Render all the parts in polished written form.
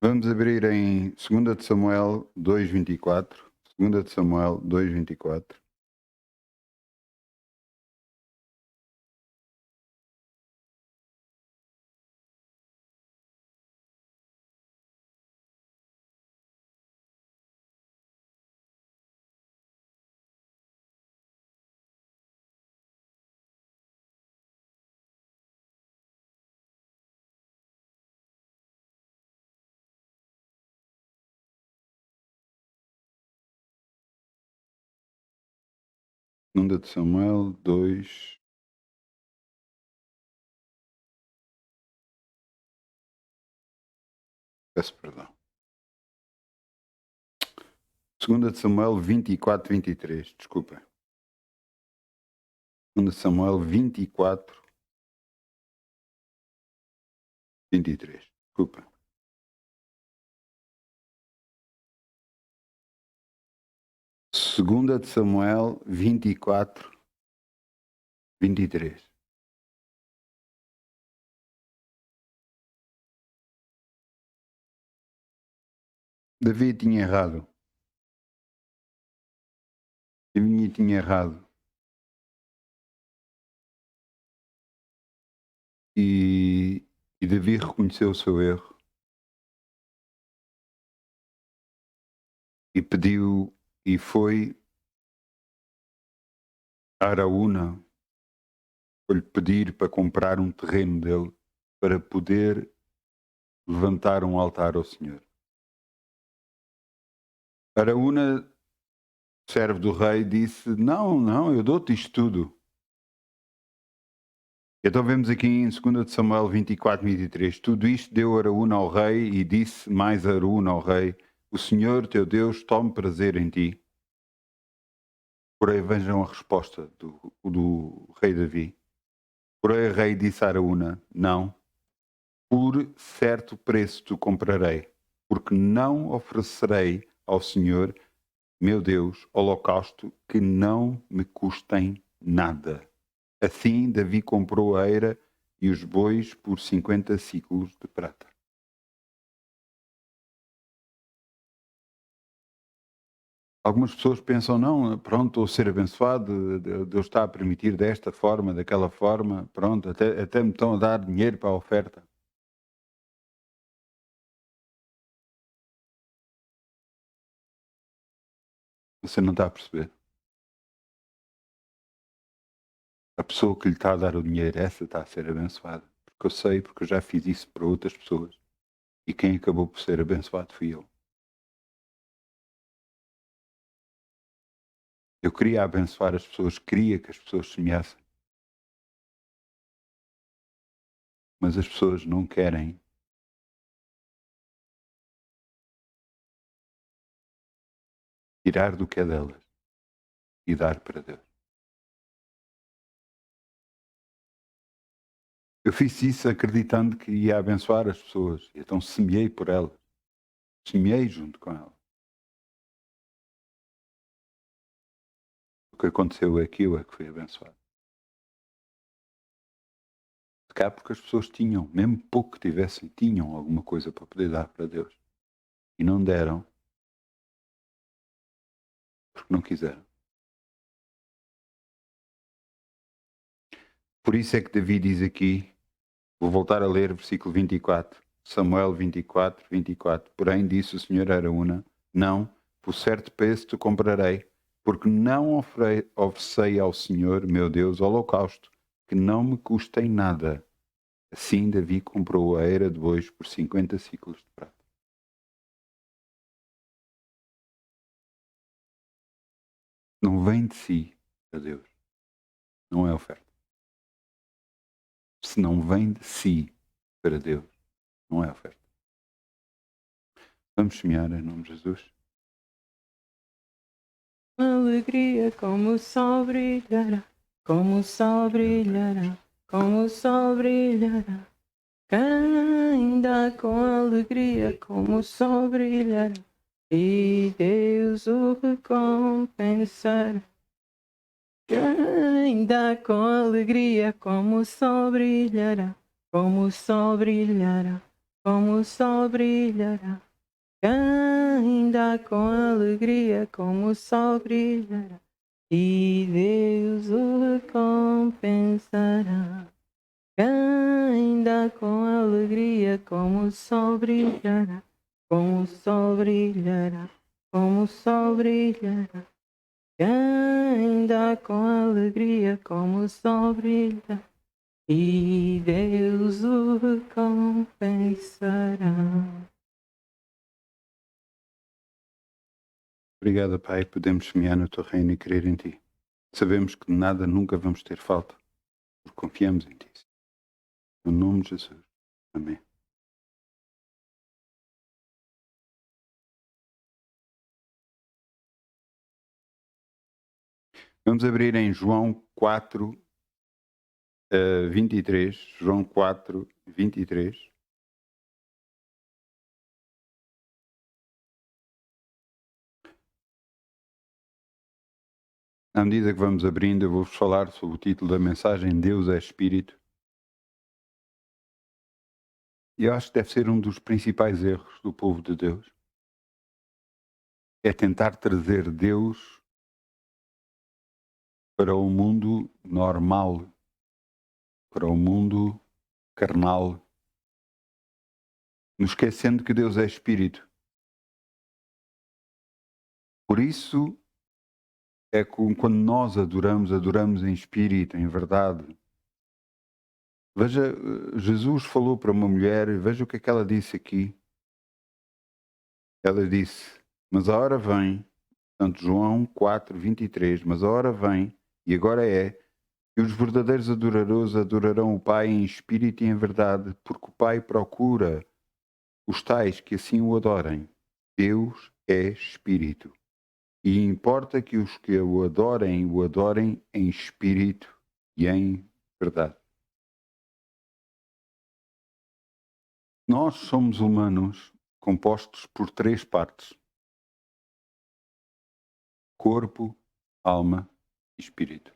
Vamos abrir em 2 de Samuel 2:24. 2 de Samuel 2:24. Segunda de Samuel 2. Peço perdão. 2 de Samuel 24:23. Desculpa. 2 de Samuel 24:23. Desculpa. Segunda de Samuel 24:23. Davi tinha errado. Davi tinha errado. E Davi reconheceu o seu erro e pediu e foi a Araúna foi-lhe pedir para comprar um terreno dele para poder levantar um altar ao Senhor. Araúna, servo do rei, disse: Não, eu dou-te isto tudo. Então vemos aqui em 2 de Samuel 24:23. Tudo isto deu Araúna ao rei e disse mais Araúna ao rei: O Senhor teu Deus tome prazer em ti. Porém vejam a resposta do rei Davi. Porém o rei disse a Araúna: Não, por certo preço te comprarei, porque não oferecerei ao Senhor, meu Deus, holocausto que não me custem nada. Assim Davi comprou a eira e os bois por 50 siclos de prata. Algumas pessoas pensam, não, pronto, estou a ser abençoado, Deus está a permitir desta forma, daquela forma, pronto, até me estão a dar dinheiro para a oferta. Você não está a perceber. A pessoa que lhe está a dar o dinheiro, essa está a ser abençoada. Porque eu sei, porque eu já fiz isso para outras pessoas. E quem acabou por ser abençoado fui eu. Eu queria abençoar as pessoas, queria que as pessoas semeassem. Mas as pessoas não querem tirar do que é delas e dar para Deus. Eu fiz isso acreditando que ia abençoar as pessoas. Então semeei por elas. Semeei junto com elas. O que aconteceu é que eu é que fui abençoado. Se cá porque as pessoas tinham, mesmo pouco que tivessem, tinham alguma coisa para poder dar para Deus. E não deram porque não quiseram. Por isso é que Davi diz aqui, vou voltar a ler versículo 24, Samuel 24:24. Porém disse o Senhor a Araúna, não, por certo preço te comprarei, porque não oferecei ao Senhor, meu Deus, holocausto, que não me custem nada. Assim Davi comprou a eira de bois por 50 siclos de prata. Não vem de si a Deus, não é oferta. Se não vem de si para Deus, não é oferta. Vamos semear em nome de Jesus. Alegria como o sol brilhará, como o sol brilhará, como o sol brilhará. Ainda com alegria como o sol brilhará, e Deus o recompensará. Ainda com alegria como o sol brilhará, como o sol brilhará, como o sol brilhará. Quem dá com alegria, como o sol brilhará. E Deus o recompensará. Quem dá com alegria, como o sol brilhará. Como o sol brilhará. Como o sol brilhará. Quem dá com alegria, como o sol brilha, e Deus o recompensará. Obrigado, Pai, podemos semear no teu reino e crer em ti. Sabemos que de nada nunca vamos ter falta, porque confiamos em ti. No nome de Jesus. Amém. Vamos abrir em João 4, 23. João 4, 23. À medida que vamos abrindo, eu vou-vos falar sobre o título da mensagem: Deus é Espírito. E eu acho que deve ser um dos principais erros do povo de Deus. É tentar trazer Deus para o mundo normal, para o mundo carnal, nos esquecendo que Deus é Espírito. Por isso é que quando nós adoramos em Espírito, em verdade. Veja, Jesus falou para uma mulher, e veja o que é que ela disse aqui. Ela disse, mas a hora vem, portanto João 4, 23, mas a hora vem, e agora é, que os verdadeiros adoradores adorarão o Pai em espírito e em verdade, porque o Pai procura os tais que assim o adorem. Deus é Espírito. E importa que os que o adorem em espírito e em verdade. Nós somos humanos compostos por três partes: corpo, alma e espírito.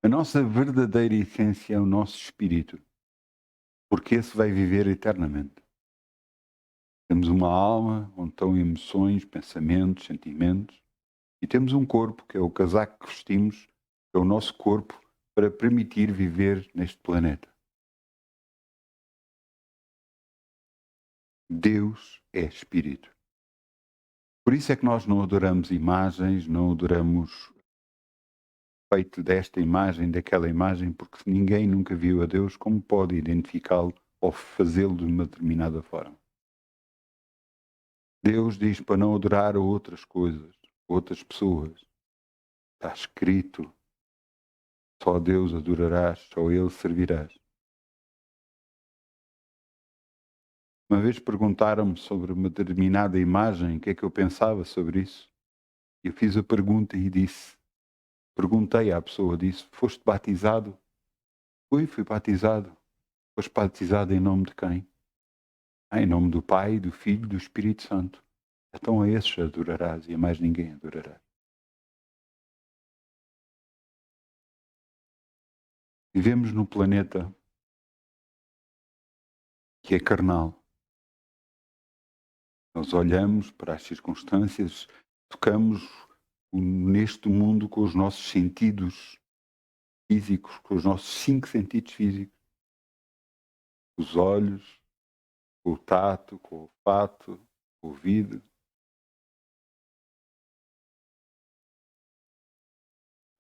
A nossa verdadeira essência é o nosso espírito, porque esse vai viver eternamente. Temos uma alma onde estão emoções, pensamentos, sentimentos, e temos um corpo, que é o casaco que vestimos, que é o nosso corpo, para permitir viver neste planeta. Deus é Espírito. Por isso é que nós não adoramos imagens, não adoramos feito desta imagem, daquela imagem, porque ninguém nunca viu a Deus, como pode identificá-lo ou fazê-lo de uma determinada forma. Deus diz para não adorar a outras coisas, outras pessoas. Está escrito, só Deus adorarás, só Ele servirás. Uma vez perguntaram-me sobre uma determinada imagem, o que é que eu pensava sobre isso. Eu fiz a pergunta e perguntei à pessoa, disse, foste batizado? Fui batizado. Foste batizado em nome de quem? Em nome do Pai, do Filho e do Espírito Santo. Então a esses adorarás e a mais ninguém adorarás. Vivemos num planeta que é carnal. Nós olhamos para as circunstâncias, tocamos neste mundo com os nossos sentidos físicos, com os nossos 5 sentidos físicos. Os olhos, com o tato, com o olfato, com o ouvido.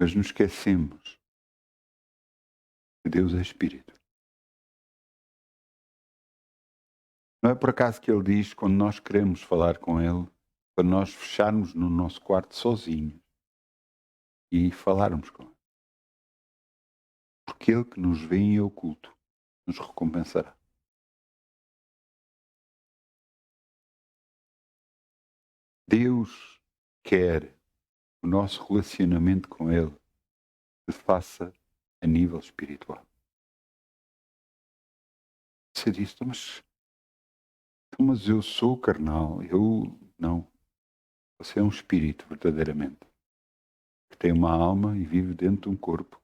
Mas nos esquecemos que Deus é Espírito. Não é por acaso que Ele diz, quando nós queremos falar com Ele, para nós fecharmos no nosso quarto sozinhos e falarmos com Ele. Porque Ele que nos vê em oculto nos recompensará. Deus quer o nosso relacionamento com Ele se faça a nível espiritual. Você diz, mas eu sou carnal, eu não. Você é um espírito, verdadeiramente, que tem uma alma e vive dentro de um corpo.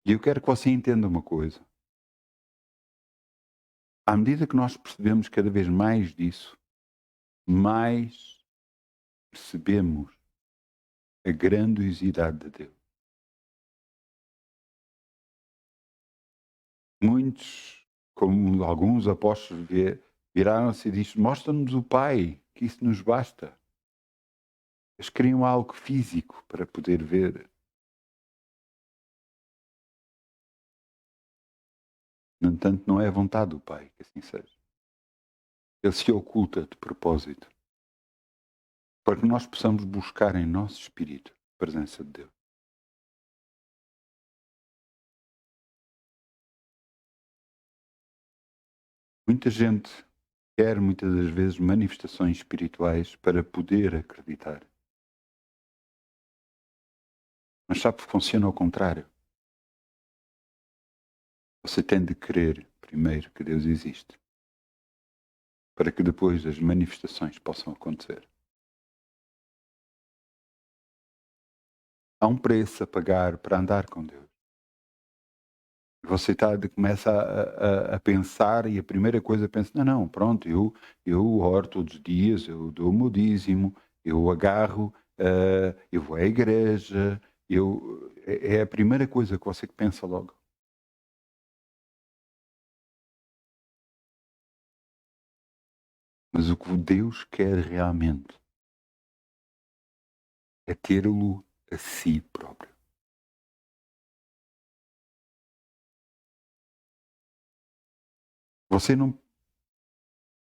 E eu quero que você entenda uma coisa. À medida que nós percebemos cada vez mais disso, mais percebemos a grandiosidade de Deus. Muitos, como alguns apóstolos, viraram-se e disseram: mostra-nos o Pai, que isso nos basta. Eles queriam algo físico para poder ver. No entanto, não é a vontade do Pai que assim seja. Ele se oculta de propósito para que nós possamos buscar em nosso espírito a presença de Deus. Muita gente quer, muitas das vezes, manifestações espirituais para poder acreditar. Mas sabe que funciona ao contrário. Você tem de crer primeiro que Deus existe, para que depois as manifestações possam acontecer. Há um preço a pagar para andar com Deus. Você começa a pensar e a primeira coisa pensa, não, pronto, eu oro todos os dias, eu dou o meu dízimo, eu agarro, eu vou à igreja, é a primeira coisa que você pensa logo. Mas o que Deus quer realmente é tê-lo a si próprio. Você não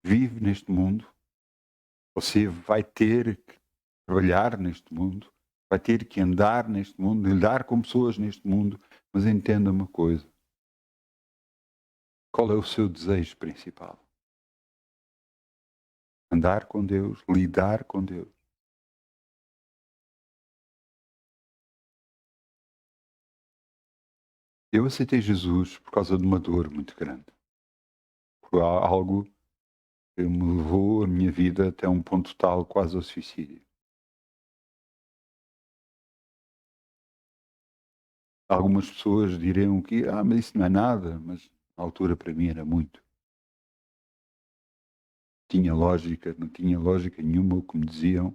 vive neste mundo, você vai ter que trabalhar neste mundo, vai ter que andar neste mundo, lidar com pessoas neste mundo, mas entenda uma coisa. Qual é o seu desejo principal? Andar com Deus, lidar com Deus. Eu aceitei Jesus por causa de uma dor muito grande. Foi algo que me levou a minha vida até um ponto tal, quase ao suicídio. Algumas pessoas diriam que, mas isso não é nada, mas na altura para mim era muito. Tinha lógica, não tinha lógica nenhuma o que me diziam.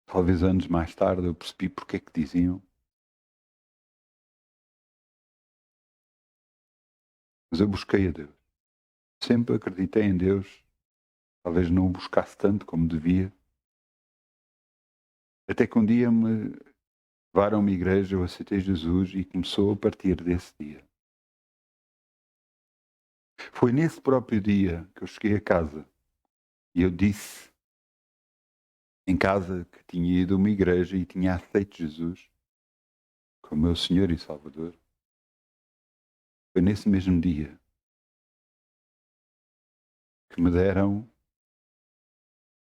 Talvez anos mais tarde eu percebi porque é que diziam. Mas eu busquei a Deus. Sempre acreditei em Deus. Talvez não o buscasse tanto como devia. Até que um dia me levaram a uma igreja, eu aceitei Jesus e começou a partir desse dia. Foi nesse próprio dia que eu cheguei a casa e eu disse em casa que tinha ido a uma igreja e tinha aceito Jesus como meu Senhor e Salvador. Foi nesse mesmo dia que me deram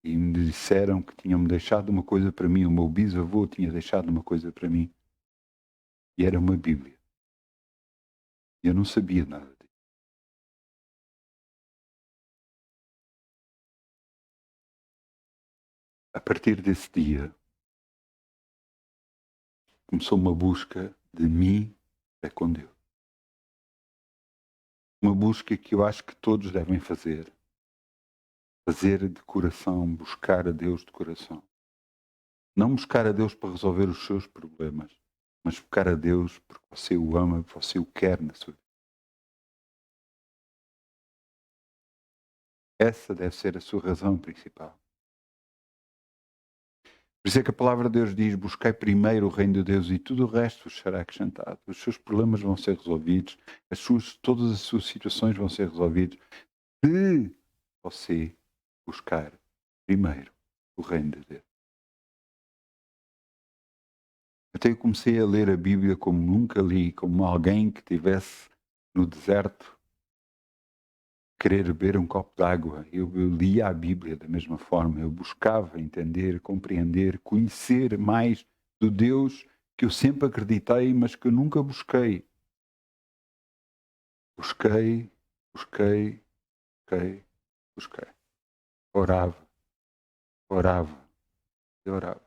e me disseram que tinham-me deixado uma coisa para mim, o meu bisavô tinha deixado uma coisa para mim, e era uma Bíblia. Eu não sabia nada disso. A partir desse dia, começou uma busca de mim para com Deus. Uma busca que eu acho que todos devem fazer. Fazer de coração, buscar a Deus de coração. Não buscar a Deus para resolver os seus problemas, mas buscar a Deus porque você o ama, você o quer na sua vida. Essa deve ser a sua razão principal. Por isso é que a palavra de Deus diz: buscai primeiro o reino de Deus e tudo o resto vos será acrescentado. Os seus problemas vão ser resolvidos, todas as suas situações vão ser resolvidas se você buscar primeiro o reino de Deus. Até eu comecei a ler a Bíblia como nunca li, como alguém que estivesse no deserto, querer beber um copo de água. Eu lia a Bíblia da mesma forma, eu buscava entender, compreender, conhecer mais do Deus que eu sempre acreditei, mas que eu nunca busquei. Busquei, busquei, busquei, busquei. Orava, orava, orava.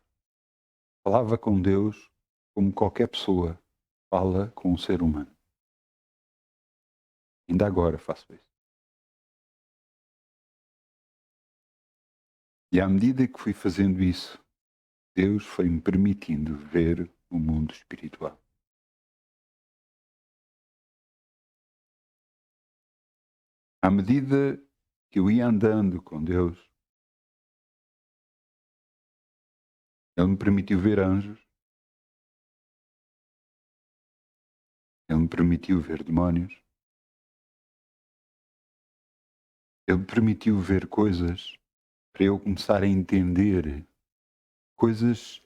Falava com Deus como qualquer pessoa fala com um ser humano. Ainda agora faço isso. E à medida que fui fazendo isso, Deus foi-me permitindo ver o mundo espiritual. À medida que eu ia andando com Deus, Ele me permitiu ver anjos, Ele me permitiu ver demónios, Ele me permitiu ver coisas para eu começar a entender coisas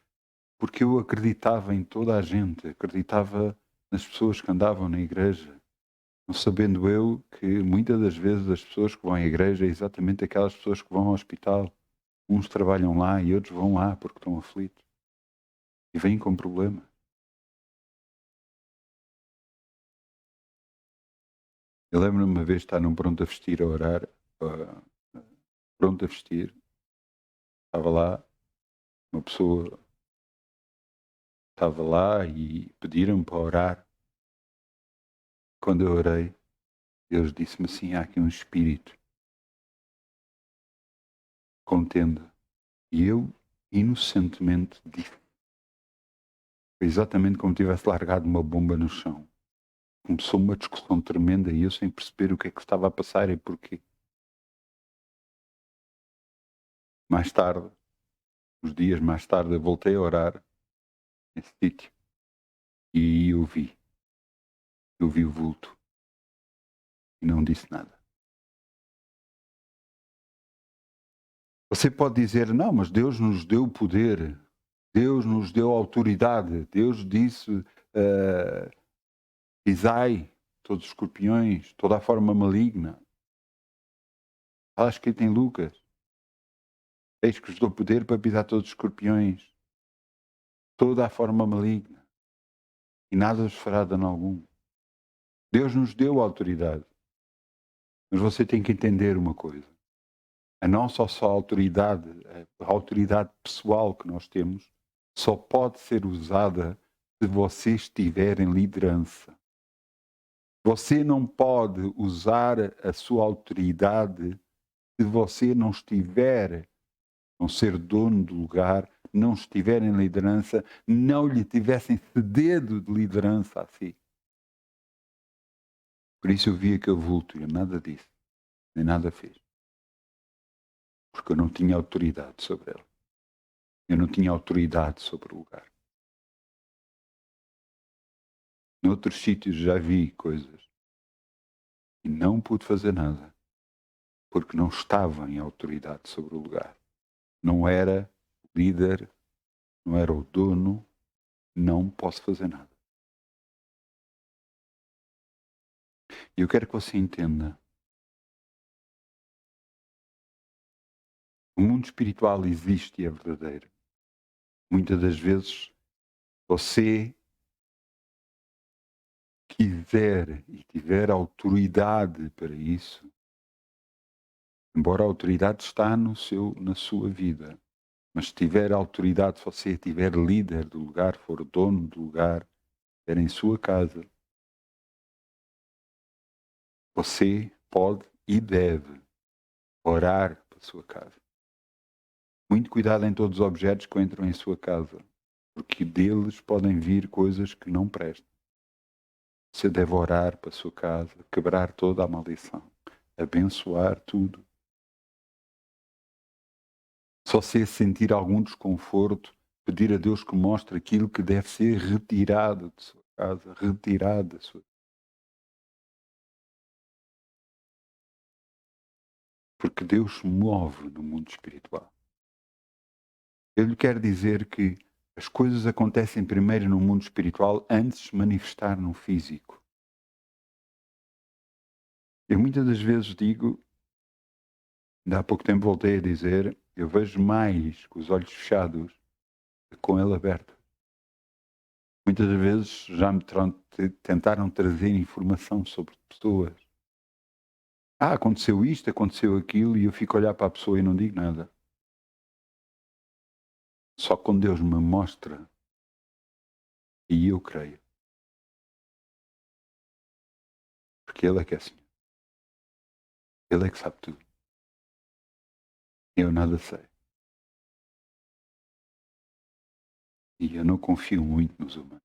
porque eu acreditava em toda a gente, acreditava nas pessoas que andavam na igreja, não sabendo eu que muitas das vezes as pessoas que vão à igreja é exatamente aquelas pessoas que vão ao hospital. Uns trabalham lá e outros vão lá porque estão aflitos e vêm com problemas. Eu lembro-me uma vez de estar num pronto a vestir a orar, pronto a vestir, estava lá, uma pessoa estava lá e pediram-me para orar. Quando eu orei, Deus disse-me assim: há aqui um espírito, contenda. E eu, inocentemente, disse, foi exatamente como se tivesse largado uma bomba no chão. Começou uma discussão tremenda e eu sem perceber o que é que estava a passar e porquê. Mais tarde, uns dias mais tarde, eu voltei a orar nesse sítio e aí eu vi o vulto e não disse nada. Você pode dizer, não, mas Deus nos deu poder, Deus nos deu autoridade, Deus disse, pisai todos os escorpiões, toda a forma maligna. Está escrito em Lucas, eis que vos dou poder para pisar todos os escorpiões, toda a forma maligna, e nada vos fará dano algum. Deus nos deu autoridade, mas você tem que entender uma coisa. A nossa só autoridade, a autoridade pessoal que nós temos, só pode ser usada se você estiver em liderança. Você não pode usar a sua autoridade se você não estiver, não ser dono do lugar, não estiver em liderança, não lhe tivessem cedido de liderança a si. Por isso eu vi aquele vulto e eu nada disse, nem nada fez. Porque eu não tinha autoridade sobre ele. Eu não tinha autoridade sobre o lugar. Noutros sítios já vi coisas e não pude fazer nada, porque não estava em autoridade sobre o lugar. Não era o líder, não era o dono, não posso fazer nada. E eu quero que você entenda. O mundo espiritual existe e é verdadeiro. Muitas das vezes, você quiser e tiver autoridade para isso, embora a autoridade está na sua vida, mas se tiver autoridade, se você tiver líder do lugar, for dono do lugar, estiver em sua casa, você pode e deve orar para a sua casa. Muito cuidado em todos os objetos que entram em sua casa, porque deles podem vir coisas que não prestam. Você deve orar para a sua casa, quebrar toda a maldição, abençoar tudo. Se você sentir algum desconforto, pedir a Deus que mostre aquilo que deve ser retirado de sua casa, retirado da sua. Porque Deus se move no mundo espiritual. Eu lhe quero dizer que as coisas acontecem primeiro no mundo espiritual antes de se manifestar no físico. Eu muitas das vezes digo, ainda há pouco tempo voltei a dizer, eu vejo mais com os olhos fechados que com ele aberto. Muitas vezes já me tentaram trazer informação sobre pessoas. Aconteceu isto, aconteceu aquilo, e eu fico a olhar para a pessoa e não digo nada. Só quando Deus me mostra, e eu creio. Porque Ele é que é Senhor. Ele é que sabe tudo. Eu nada sei. E eu não confio muito nos humanos.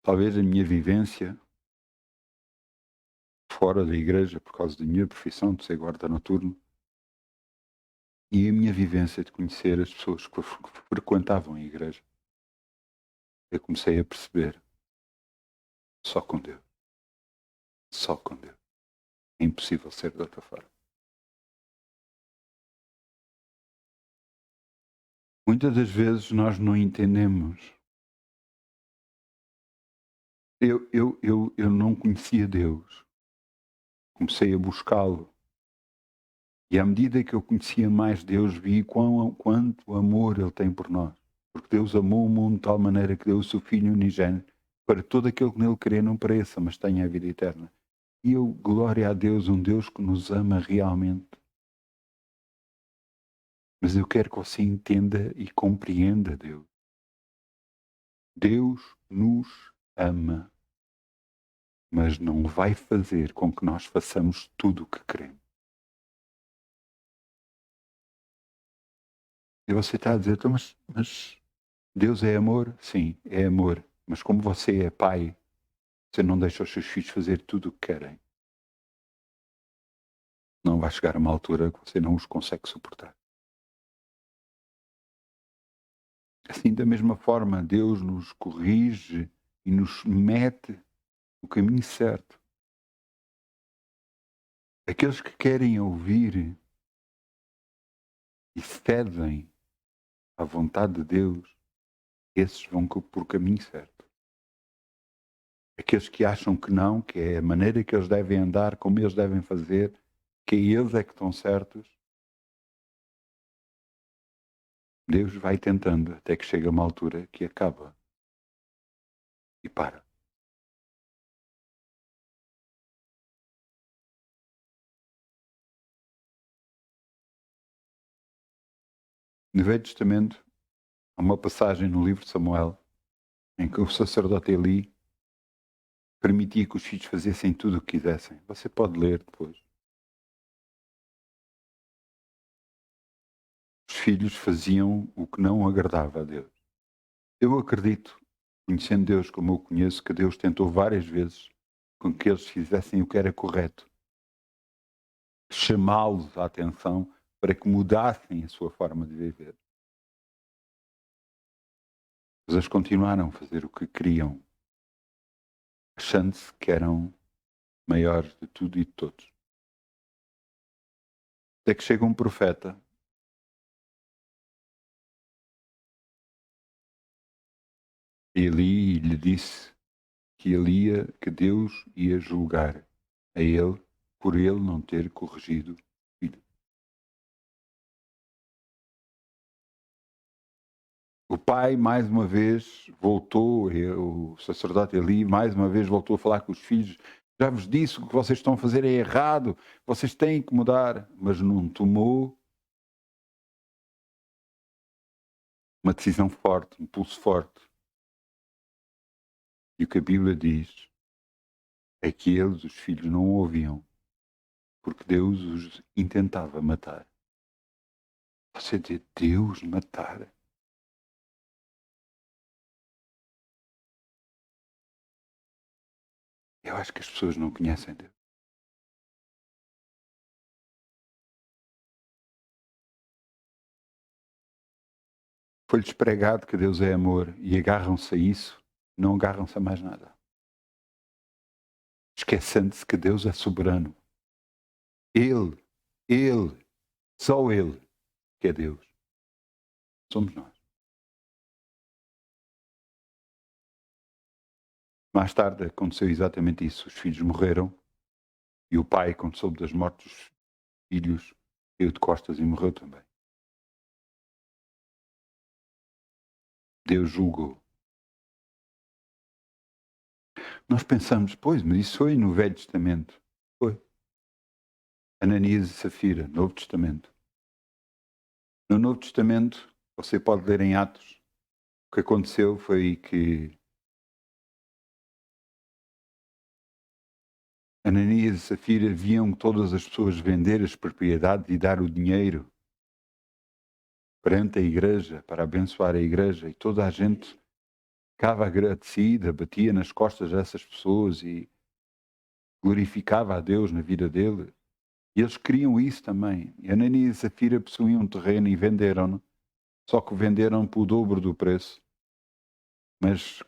Talvez a minha vivência fora da igreja, por causa da minha profissão de ser guarda noturno, e a minha vivência de conhecer as pessoas que frequentavam a igreja, eu comecei a perceber só com Deus. Só com Deus. É impossível ser de outra forma. Muitas das vezes nós não entendemos. Eu não conhecia Deus. Comecei a buscá-lo. E à medida que eu conhecia mais Deus, vi quanto amor Ele tem por nós. Porque Deus amou o mundo de tal maneira que deu o seu Filho unigênito para todo aquele que nele crê não pereça, mas tenha a vida eterna. E eu, glória a Deus, um Deus que nos ama realmente. Mas eu quero que você entenda e compreenda Deus. Deus nos ama, mas não vai fazer com que nós façamos tudo o que queremos. E você está a dizer, então, mas Deus é amor? Sim, é amor. Mas como você é pai, você não deixa os seus filhos fazer tudo o que querem. Não vai chegar a uma altura que você não os consegue suportar. Assim, da mesma forma, Deus nos corrige e nos mete no caminho certo. Aqueles que querem ouvir e cedem à vontade de Deus, esses vão por o caminho certo. Aqueles que acham que não, que é a maneira que eles devem andar, como eles devem fazer, que eles é que estão certos, Deus vai tentando até que chega uma altura que acaba e para. No Velho Testamento, há uma passagem no livro de Samuel em que o sacerdote Eli permitia que os filhos fizessem tudo o que quisessem. Você pode ler depois. Os filhos faziam o que não agradava a Deus. Eu acredito, conhecendo Deus como eu conheço, que Deus tentou várias vezes com que eles fizessem o que era correto. Chamá-los à atenção para que mudassem a sua forma de viver. Mas eles continuaram a fazer o que queriam, achando-se que eram maiores de tudo e de todos. Até que chega um profeta e Eli lhe disse que Deus ia julgar a ele por ele não ter corrigido o filho. O pai mais uma vez voltou, o sacerdote Eli mais uma vez voltou a falar com os filhos. Já vos disse o que vocês estão a fazer é errado, vocês têm que mudar, mas não tomou uma decisão forte, um pulso forte. E o que a Bíblia diz é que eles, os filhos, não ouviam, porque Deus os intentava matar. Você diz, Deus matar? Eu acho que as pessoas não conhecem Deus. Foi-lhes pregado que Deus é amor e agarram-se a isso, não agarram-se a mais nada. Esquecendo-se que Deus é soberano. Ele, só Ele, que é Deus. Somos nós. Mais tarde aconteceu exatamente isso. Os filhos morreram e o pai, quando soube das mortes dos filhos, caiu de costas e morreu também. Deus julgou. Nós pensamos, pois, mas isso foi no Velho Testamento. Foi. Ananias e Safira, Novo Testamento. No Novo Testamento, você pode ler em Atos, o que aconteceu foi que Ananias e Safira viam todas as pessoas vender as propriedades e dar o dinheiro perante a igreja, para abençoar a igreja, e toda a gente ficava agradecida, batia nas costas dessas pessoas e glorificava a Deus na vida dele. E eles queriam isso também. E Ananias e Safira possuíam um terreno e venderam-no, só que o venderam por o dobro do preço. Mas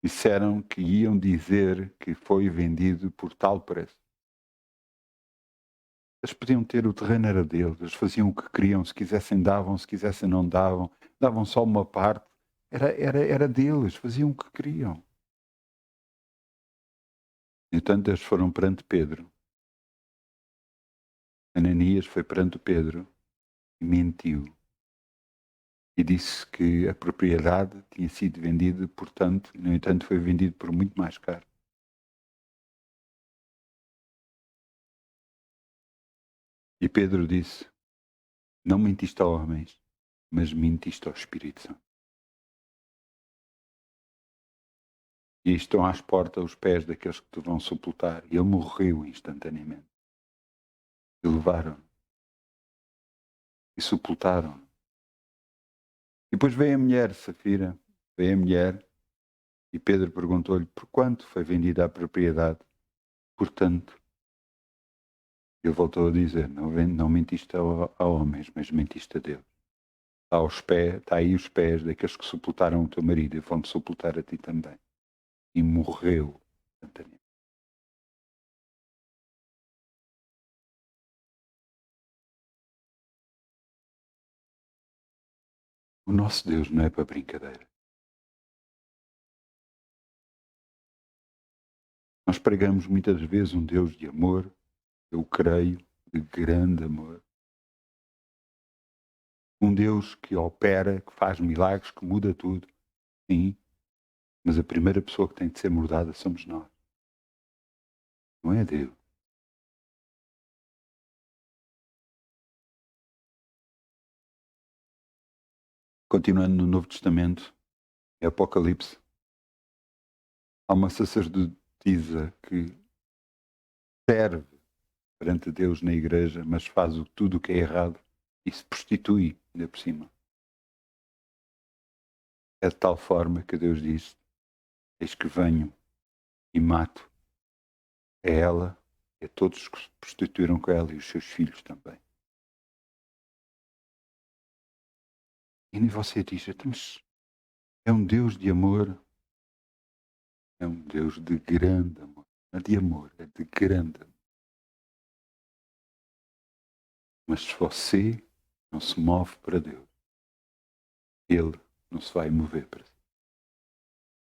disseram que iam dizer que foi vendido por tal preço. Eles podiam ter, o terreno era deles, eles faziam o que queriam, se quisessem davam, se quisessem não davam, davam só uma parte, era deles, faziam o que queriam. Entanto, eles foram perante Pedro. Ananias foi perante Pedro e mentiu. E disse que a propriedade tinha sido vendida, portanto, no entanto, foi vendido por muito mais caro. E Pedro disse: não mentiste a homens, mas mentiste ao Espírito Santo. E estão às portas os pés daqueles que te vão sepultar. E ele morreu instantaneamente. E levaram-no. E sepultaram-no. E depois veio a mulher, Safira, veio a mulher, e Pedro perguntou-lhe por quanto foi vendida a propriedade. Portanto, ele voltou a dizer: não mentiste a homens, mas mentiste a Deus. Está aí os pés daqueles que sepultaram o teu marido e vão-te sepultar a ti também. E morreu instantaneamente. O nosso Deus não é para brincadeira. Nós pregamos muitas vezes um Deus de amor, eu creio, de grande amor. Um Deus que opera, que faz milagres, que muda tudo. Sim, mas a primeira pessoa que tem de ser mudada somos nós. Não é Deus. Continuando no Novo Testamento, em Apocalipse, há uma sacerdotisa que serve perante Deus na igreja, mas faz tudo o que é errado e se prostitui, ainda por cima. É de tal forma que Deus diz: eis que venho e mato a ela e a todos que se prostituíram com ela e os seus filhos também. E você diz: mas é um Deus de amor, é um Deus de grande amor. Não é de amor, é de grande amor. Mas se você não se move para Deus, Ele não se vai mover para si.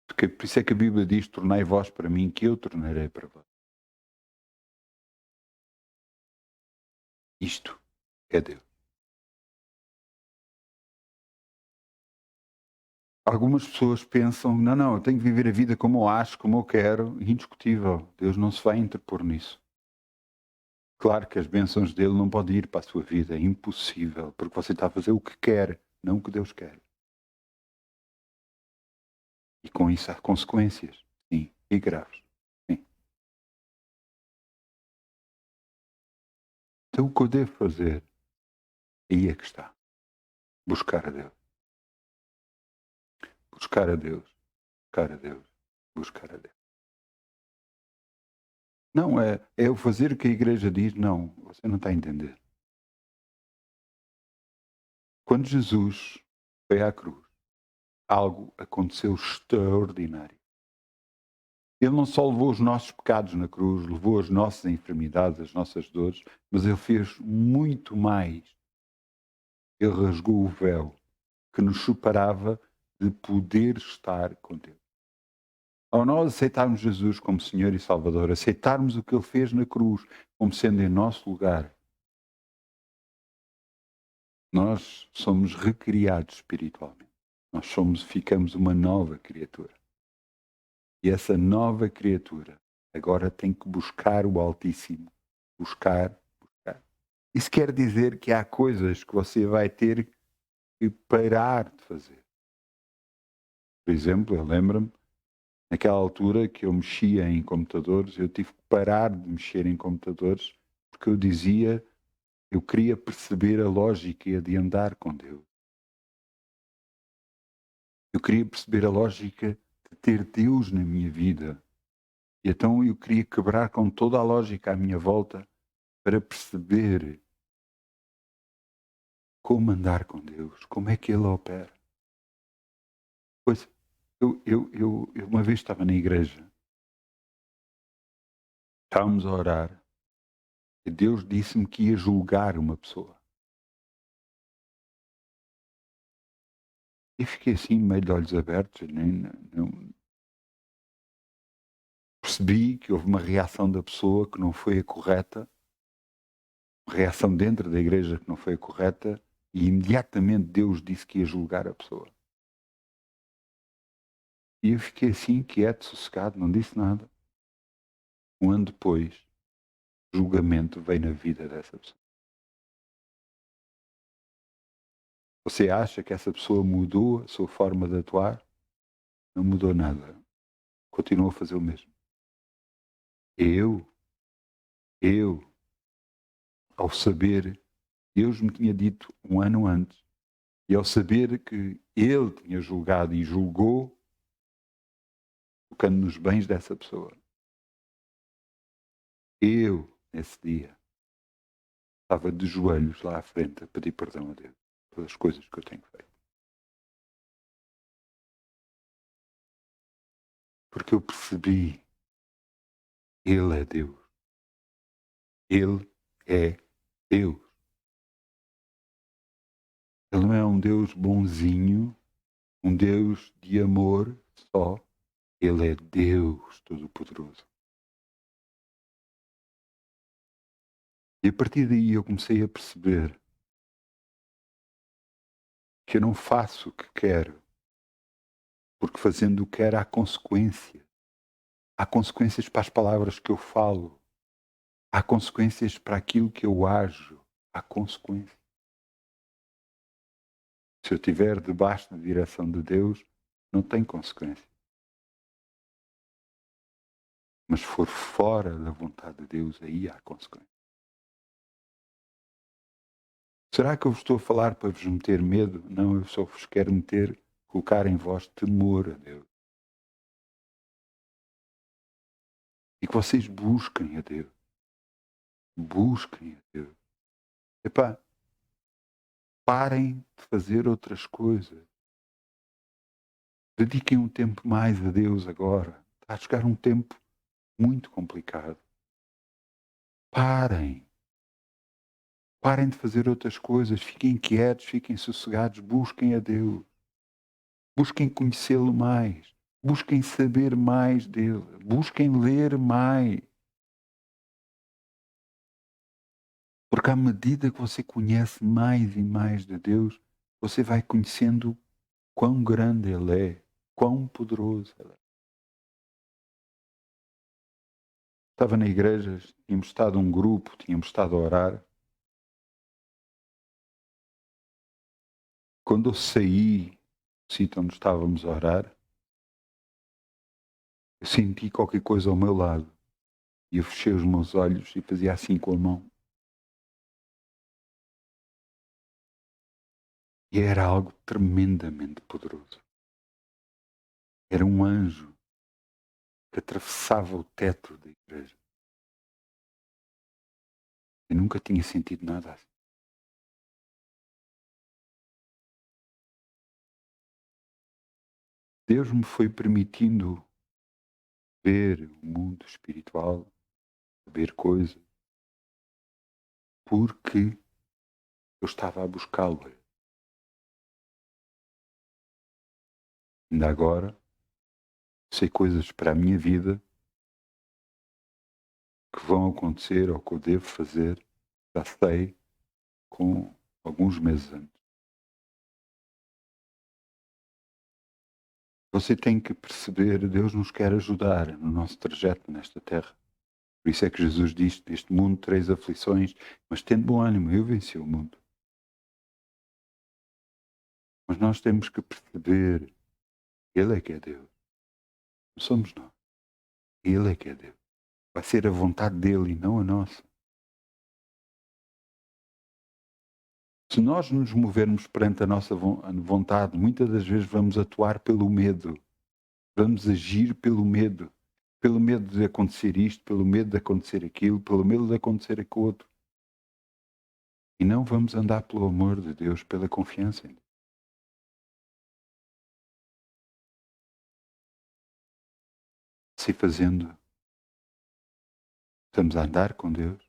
Porque por isso é que a Bíblia diz: tornai vós para mim, que eu tornarei para vós. Isto é Deus. Algumas pessoas pensam: não, eu tenho que viver a vida como eu acho, como eu quero. Indiscutível. Deus não se vai interpor nisso. Claro que as bênçãos dele não podem ir para a sua vida. É impossível. Porque você está a fazer o que quer, não o que Deus quer. E com isso há consequências. Sim. E graves. Sim. Então o que eu devo fazer? Aí é que está. Buscar a Deus. Buscar a Deus. Buscar a Deus. Buscar a Deus. Não é eu fazer o que a igreja diz. Não. Você não está a entender. Quando Jesus foi à cruz, algo aconteceu extraordinário. Ele não só levou os nossos pecados na cruz, levou as nossas enfermidades, as nossas dores, mas ele fez muito mais. Ele rasgou o véu que nos separava de poder estar com Deus. Ao nós aceitarmos Jesus como Senhor e Salvador, aceitarmos o que Ele fez na cruz como sendo em nosso lugar, nós somos recriados espiritualmente. Nós ficamos uma nova criatura. E essa nova criatura agora tem que buscar o Altíssimo. Buscar. Isso quer dizer que há coisas que você vai ter que parar de fazer. Por exemplo, eu lembro-me Naquela altura que eu mexia em computadores, eu tive que parar de mexer em computadores porque eu dizia, eu queria perceber a lógica de andar com Deus. Eu queria perceber a lógica de ter Deus na minha vida. E então eu queria quebrar com toda a lógica à minha volta para perceber como andar com Deus, como é que Ele opera. Pois, eu uma vez estava na igreja, estávamos a orar, e Deus disse-me que ia julgar uma pessoa. E fiquei assim, meio de olhos abertos, não percebi que houve uma reação da pessoa que não foi a correta, uma reação dentro da igreja que não foi a correta, e imediatamente Deus disse que ia julgar a pessoa. E eu fiquei assim, quieto, sossegado, não disse nada. Um ano depois, julgamento veio na vida dessa pessoa. Você acha que essa pessoa mudou a sua forma de atuar? Não mudou nada. Continuou a fazer o mesmo. Eu, ao saber, Deus me tinha dito um ano antes, e ao saber que Ele tinha julgado e julgou, tocando nos bens dessa pessoa, eu, nesse dia, estava de joelhos lá à frente a pedir perdão a Deus pelas coisas que eu tenho feito. Porque eu percebi, Ele é Deus. Ele é Deus. Ele não é um Deus bonzinho, um Deus de amor só. Ele é Deus Todo-Poderoso. E a partir daí eu comecei a perceber que eu não faço o que quero, porque fazendo o que quero há consequências. Há consequências para as palavras que eu falo. Há consequências para aquilo que eu ajo. Há consequências. Se eu estiver debaixo da direção de Deus, não tem consequência. Mas se for fora da vontade de Deus, aí há consequência. Será que eu vos estou a falar para vos meter medo? Não, eu só vos quero colocar em vós temor a Deus. E que vocês busquem a Deus. Busquem a Deus. Epá, parem de fazer outras coisas. Dediquem um tempo mais a Deus agora. Está a chegar um tempo muito complicado. Parem. Parem de fazer outras coisas. Fiquem quietos, fiquem sossegados. Busquem a Deus. Busquem conhecê-lo mais. Busquem saber mais dele. Busquem ler mais. Porque à medida que você conhece mais e mais de Deus, você vai conhecendo quão grande Ele é, quão poderoso Ele é. Estava na igreja, tínhamos estado um grupo, tínhamos estado a orar. Quando eu saí do sítio onde estávamos a orar, eu senti qualquer coisa ao meu lado. E eu fechei os meus olhos e fazia assim com a mão. E era algo tremendamente poderoso. Era um anjo que atravessava o teto da igreja. Eu nunca tinha sentido nada assim. Deus me foi permitindo ver o mundo espiritual, ver coisas, porque eu estava a buscá-lo. Ainda agora, sei coisas para a minha vida que vão acontecer ou que eu devo fazer, já sei, com alguns meses antes. Você tem que perceber, Deus nos quer ajudar no nosso trajeto nesta terra. Por isso é que Jesus diz, neste mundo 3 aflições, mas tendo bom ânimo, eu venci o mundo. Mas nós temos que perceber, Ele é que é Deus. Não somos nós. Ele é que é Deus. Vai ser a vontade dele e não a nossa. Se nós nos movermos perante a nossa vontade, muitas das vezes vamos atuar pelo medo. Vamos agir pelo medo. Pelo medo de acontecer isto, pelo medo de acontecer aquilo, pelo medo de acontecer aquilo outro. E não vamos andar pelo amor de Deus, pela confiança em Deus. Se fazendo, estamos a andar com Deus,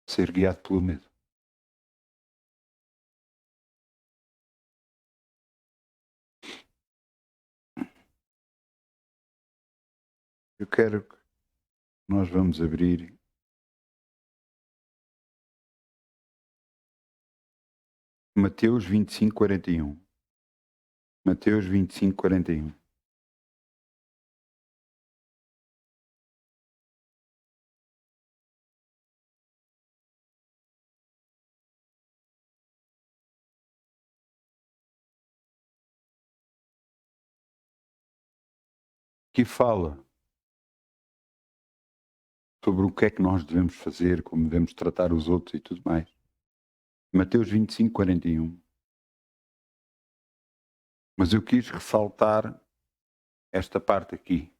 ser guiado pelo medo. Eu quero que nós vamos abrir Mateus 25, 41. Mateus 25, 41. Que fala sobre o que é que nós devemos fazer, como devemos tratar os outros e tudo mais. Mateus 25, 41. Mas eu quis ressaltar esta parte aqui.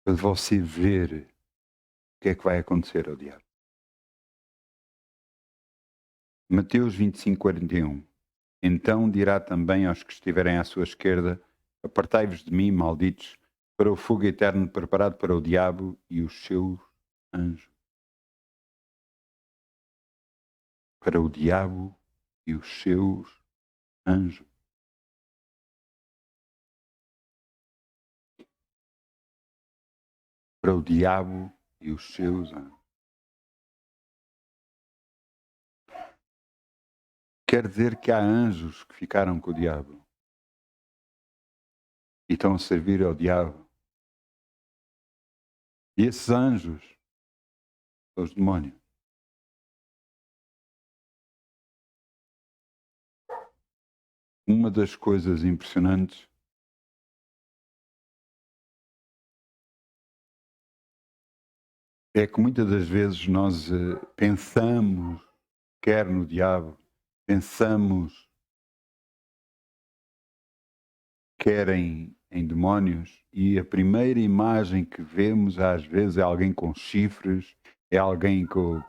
Para você ver o que é que vai acontecer ao diabo. Mateus 25, 41. Então dirá também aos que estiverem à sua esquerda: apartai-vos de mim, malditos, para o fogo eterno preparado para o diabo e os seus anjos. Para o diabo e os seus anjos. Para o diabo e os seus anjos. Quer dizer que há anjos que ficaram com o diabo e estão a servir ao diabo. E esses anjos são os demónios. Uma das coisas impressionantes é que muitas das vezes nós pensamos, quer no diabo, pensamos, quer em demónios, e a primeira imagem que vemos às vezes é alguém com chifres, é alguém com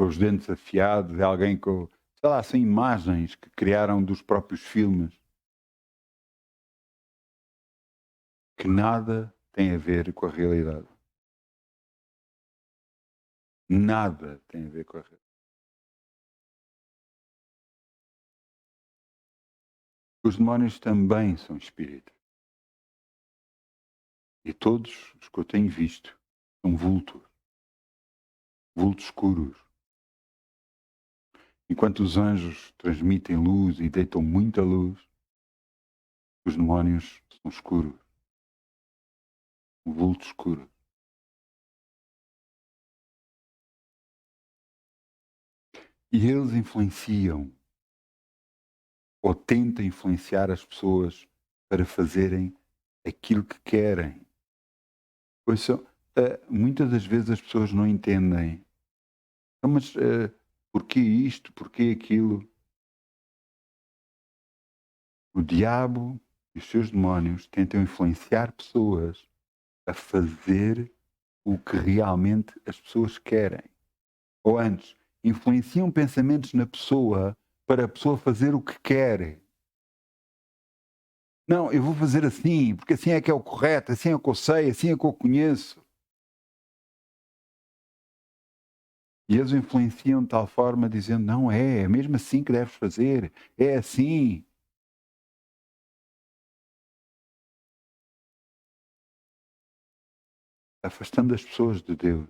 os dentes afiados, é alguém com, sei lá, são imagens que criaram dos próprios filmes, que nada tem a ver com a realidade. Nada tem a ver com a realidade. Os demónios também são espíritos. E todos os que eu tenho visto são vultos escuros. Enquanto os anjos transmitem luz e deitam muita luz, os demónios são escuros. Um vulto escuro. E eles influenciam ou tentam influenciar as pessoas para fazerem aquilo que querem. Pois muitas das vezes as pessoas não entendem. Mas porquê isto? Porquê aquilo? O diabo e os seus demónios tentam influenciar pessoas a fazer o que realmente as pessoas querem. Ou antes, influenciam pensamentos na pessoa para a pessoa fazer o que quer. Não, eu vou fazer assim, porque assim é que é o correto, assim é que eu sei, assim é que eu conheço. E eles influenciam de tal forma, dizendo, não, é mesmo assim que deves fazer, é assim. Afastando as pessoas de Deus.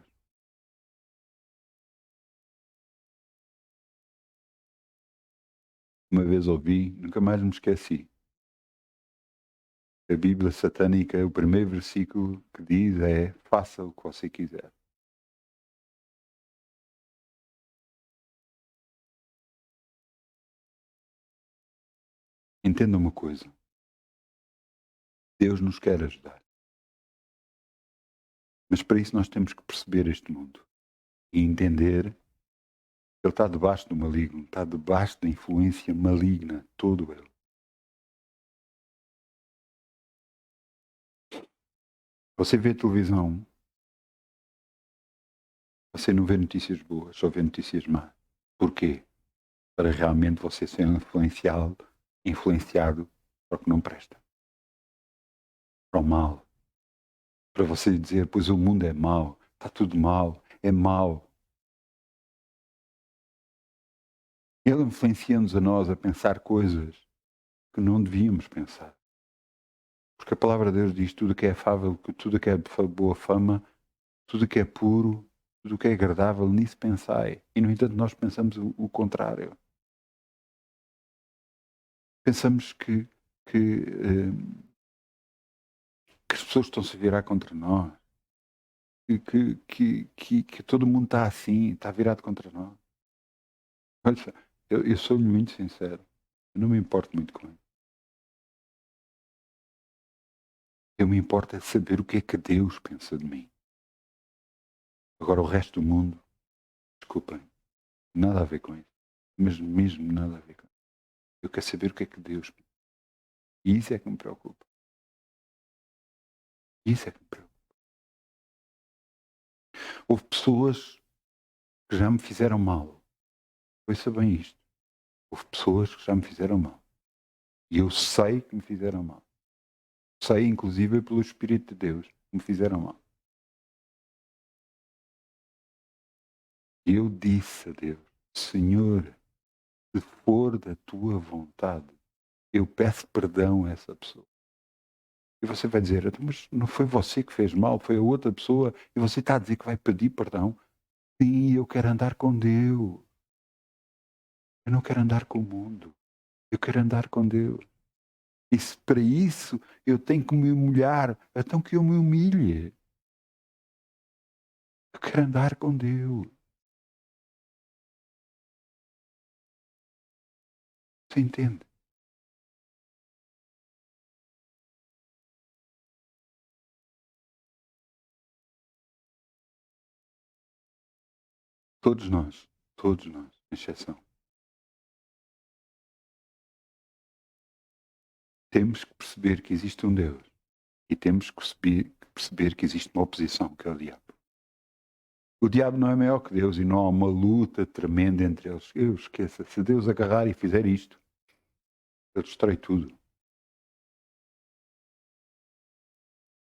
Uma vez ouvi, nunca mais me esqueci. A Bíblia satânica, o primeiro versículo que diz é: faça o que você quiser. Entenda uma coisa. Deus nos quer ajudar. Mas para isso nós temos que perceber este mundo e entender que ele está debaixo do maligno, está debaixo da influência maligna, todo ele. Você vê televisão, você não vê notícias boas, só vê notícias más. Porquê? Para realmente você ser influenciado para o que não presta. Para o mal. Para você dizer, pois o mundo é mau, está tudo mal, é mau. Ele influencia-nos a nós a pensar coisas que não devíamos pensar. Porque a palavra de Deus diz tudo que é afável, tudo que é boa fama, tudo que é puro, tudo que é agradável, nisso pensai. E, no entanto, nós pensamos o contrário. Pensamos que as pessoas estão-se a virar contra nós. Que todo mundo está assim, está virado contra nós. Olha, eu sou-lhe muito sincero. Eu não me importo muito com isso. Eu me importo é saber o que é que Deus pensa de mim. Agora o resto do mundo, desculpem, nada a ver com isso. Mas mesmo nada a ver com isso. Eu quero saber o que é que Deus pensa. E isso é que me preocupa. Isso é que me preocupa. Houve pessoas que já me fizeram mal. Ouça bem isto. Houve pessoas que já me fizeram mal. E eu sei que me fizeram mal. Sei, inclusive, pelo Espírito de Deus, que me fizeram mal. E eu disse a Deus, Senhor, se for da tua vontade, eu peço perdão a essa pessoa. E você vai dizer, mas não foi você que fez mal, foi a outra pessoa, e você está a dizer que vai pedir perdão? Sim, eu quero andar com Deus. Eu não quero andar com o mundo. Eu quero andar com Deus. E se para isso eu tenho que me humilhar, então que eu me humilhe. Eu quero andar com Deus. Você entende? Todos nós, sem exceção. Temos que perceber que existe um Deus e temos que perceber que existe uma oposição, que é o diabo. O diabo não é maior que Deus e não há uma luta tremenda entre eles. Eu esqueça, se Deus agarrar e fizer isto, ele destrói tudo.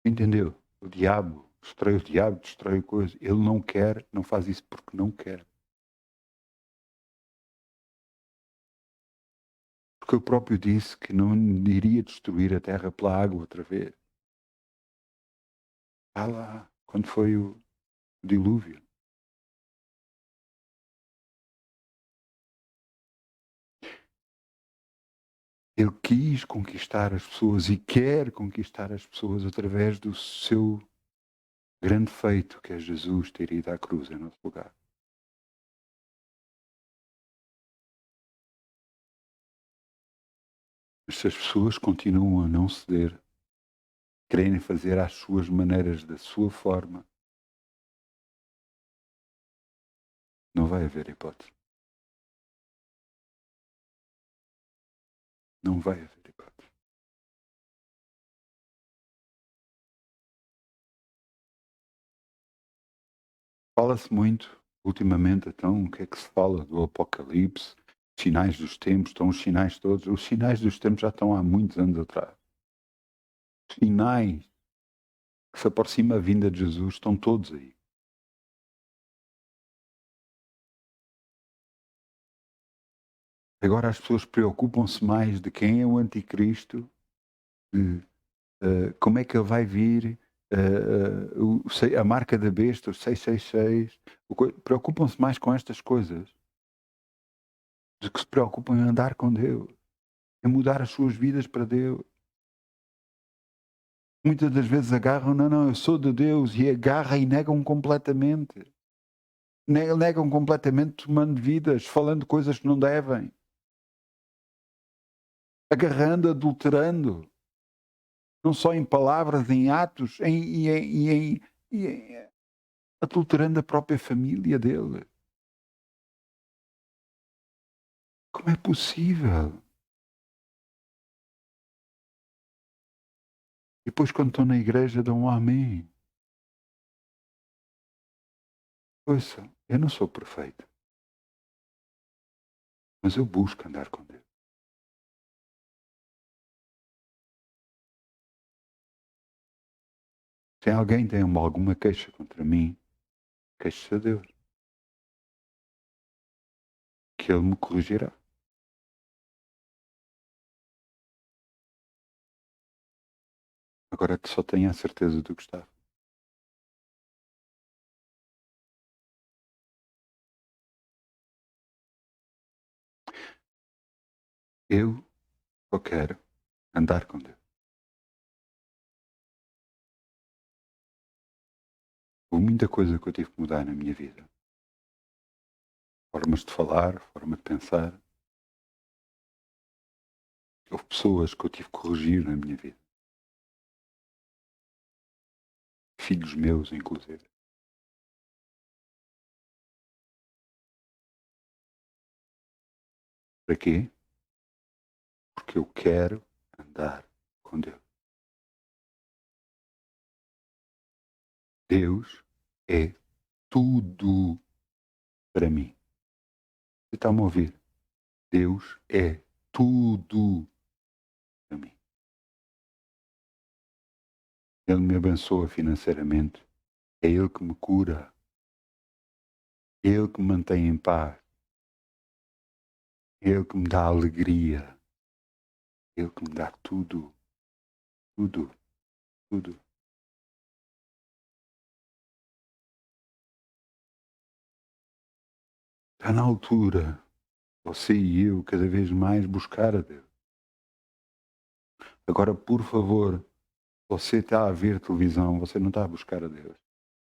Entendeu? O diabo destrói a coisa. Ele não quer, não faz isso porque não quer. Porque ele próprio disse que não iria destruir a terra pela água outra vez. Está lá, quando foi o dilúvio. Ele quis conquistar as pessoas e quer conquistar as pessoas através do seu grande feito, que é Jesus ter ido à cruz em nosso lugar. Mas se as pessoas continuam a não ceder, querem fazer às suas maneiras, da sua forma, não vai haver hipótese. Não vai haver hipótese. Fala-se muito, ultimamente, então, o que é que se fala do Apocalipse, sinais dos tempos, estão os sinais todos. Os sinais dos tempos já estão há muitos anos atrás. Os sinais que se aproxima a vinda de Jesus estão todos aí. Agora as pessoas preocupam-se mais de quem é o anticristo, de como é que ele vai vir, a marca da besta, o 666. Preocupam-se mais com estas coisas do que se preocupam em andar com Deus, em mudar as suas vidas para Deus. Muitas das vezes agarram, não, eu sou de Deus, e agarram e negam completamente. Negam completamente tomando vidas, falando coisas que não devem. agarrando, adulterando, não só em palavras, em atos, adulterando a própria família dele. Como é possível? E depois, quando estão na igreja, dão um amém. Ouça, eu não sou perfeito, mas eu busco andar com Deus. Se alguém tem alguma queixa contra mim, queixe-se a Deus, que Ele me corrigirá. Agora que só tenho a certeza do que está. Eu só quero andar com Deus. Houve muita coisa que eu tive que mudar na minha vida. Formas de falar, forma de pensar. Houve pessoas que eu tive que corrigir na minha vida. Filhos meus, inclusive. Para quê? Porque eu quero andar com Deus. Deus é tudo para mim. Você está a me ouvir? Deus é tudo para mim. Ele me abençoa financeiramente. É Ele que me cura. É Ele que me mantém em paz. É Ele que me dá alegria. É Ele que me dá tudo. Tudo. Tudo. Está na altura, você e eu, cada vez mais buscar a Deus. Agora, por favor, você está a ver televisão, você não está a buscar a Deus.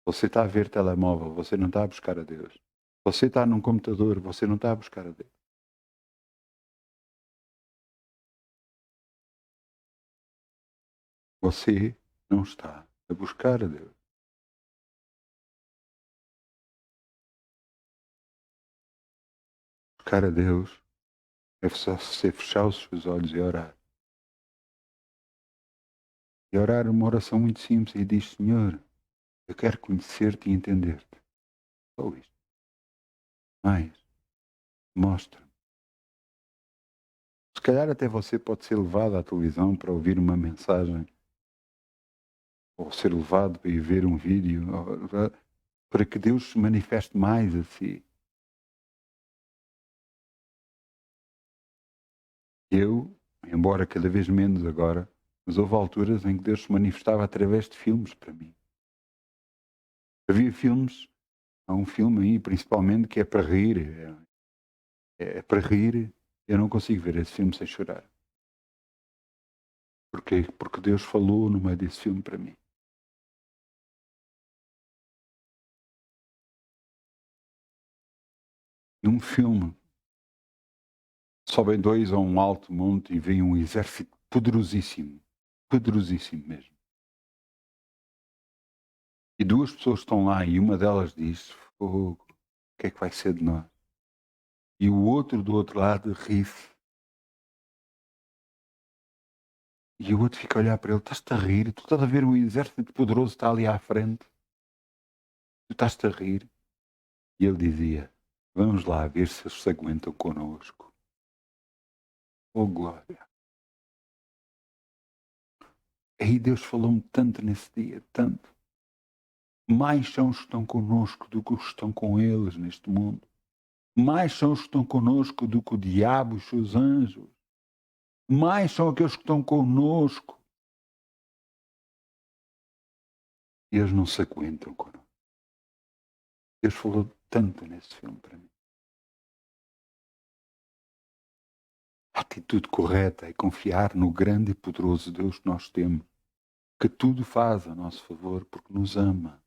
Você está a ver telemóvel, você não está a buscar a Deus. Você está num computador, você não está a buscar a Deus. Você não está a buscar a Deus. Buscar a Deus é só você fechar os seus olhos e orar. E orar uma oração muito simples e diz: Senhor, eu quero conhecer-te e entender-te. Só isto. Mais. Mostra-me. Se calhar até você pode ser levado à televisão para ouvir uma mensagem, ou ser levado para ir ver um vídeo, para que Deus se manifeste mais a si. Eu, embora cada vez menos agora, mas houve alturas em que Deus se manifestava através de filmes para mim. Havia filmes, há um filme aí principalmente que é para rir, é para rir, eu não consigo ver esse filme sem chorar. Porquê? Porque Deus falou no meio desse filme para mim. Num filme, sobem dois a um alto monte e vem um exército poderosíssimo, poderosíssimo mesmo. E duas pessoas estão lá e uma delas diz: Fogo, o que é que vai ser de nós? E o outro do outro lado ri-se. E o outro fica a olhar para ele: Estás-te a rir? Tu estás a ver um exército poderoso está ali à frente? Tu estás-te a rir? E ele dizia: Vamos lá ver se eles se aguentam connosco. Oh glória! Aí Deus falou-me tanto nesse dia, tanto. Mais são os que estão connosco do que os que estão com eles neste mundo. Mais são os que estão connosco do que o diabo e os seus anjos. Mais são aqueles que estão connosco. E eles não se aguentam connosco. Deus falou tanto nesse filme para mim. A atitude correta é confiar no grande e poderoso Deus que nós temos, que tudo faz a nosso favor porque nos ama,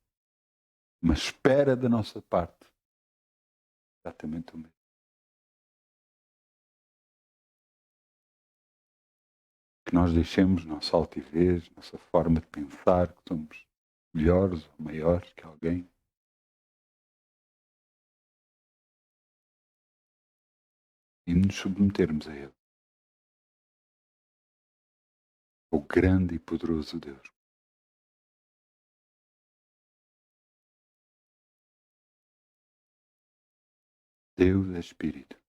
mas espera da nossa parte exatamente o mesmo. que nós deixemos nossa altivez, nossa forma de pensar, que somos melhores ou maiores que alguém. E nos submetermos a Ele. O grande e poderoso Deus. Deus é Espírito.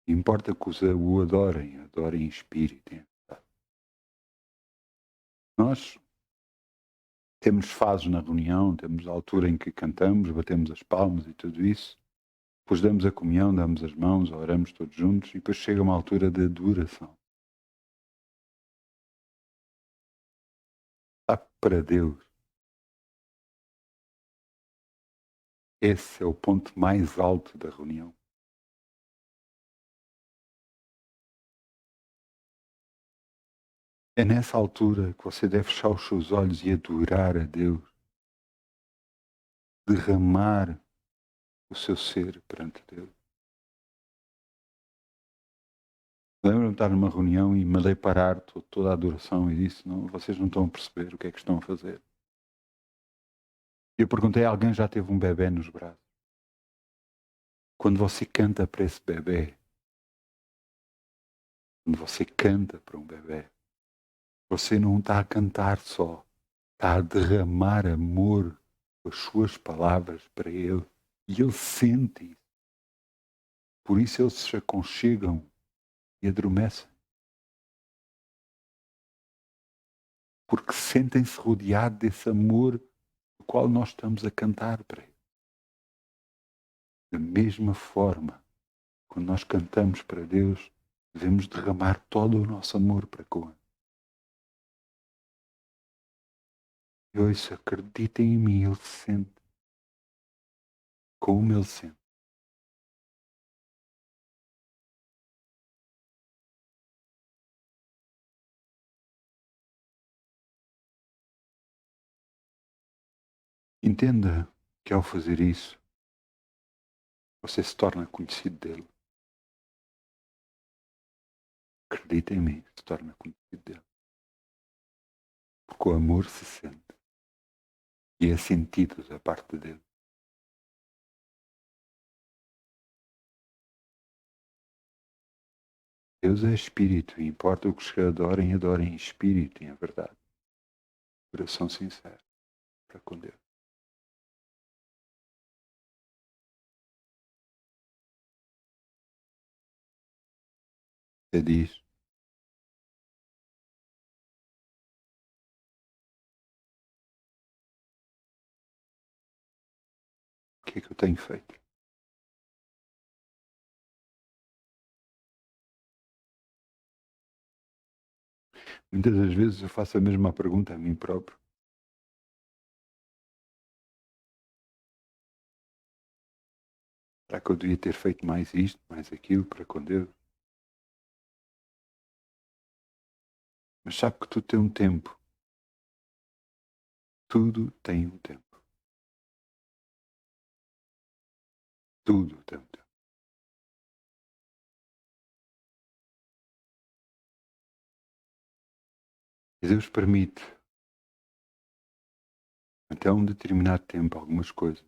Importa que o adorem em Espírito. Em verdade. Nós temos fases na reunião, temos a altura em que cantamos, batemos as palmas e tudo isso. Depois damos a comunhão, damos as mãos, oramos todos juntos e depois chega uma altura de adoração. Para Deus. Esse é o ponto mais alto da reunião. É nessa altura que você deve fechar os seus olhos e adorar a Deus. Derramar o seu ser perante Deus. Lembro-me de estar numa reunião e mandei parar toda a adoração e disse, não, vocês não estão a perceber o que é que estão a fazer. Eu perguntei, alguém já teve um bebê nos braços? Quando você canta para esse bebê, quando você canta para um bebê, você não está a cantar só, está a derramar amor com as suas palavras para ele. E ele sente isso. Por isso eles se aconchegam e adormecem. Porque sentem-se rodeados desse amor do qual nós estamos a cantar para ele. Da mesma forma, quando nós cantamos para Deus, devemos derramar todo o nosso amor para com ele. E ouça, acreditem em mim, ele sente. Como ele sente. Entenda que ao fazer isso, você se torna conhecido dele. Acredita em mim, se torna conhecido dele. Porque o amor se sente. E é sentido da parte dele. Deus é Espírito, e importa o que os adorem em Espírito e em verdade. Coração sincero para com Deus. Você diz, o que é que eu tenho feito? Muitas das vezes eu faço a mesma pergunta a mim próprio. Será que eu devia ter feito mais isto, mais aquilo para com Deus? Mas sabe que tudo tem um tempo. Tudo tem um tempo. Tudo tem um tempo. E Deus permite, até um determinado tempo, algumas coisas.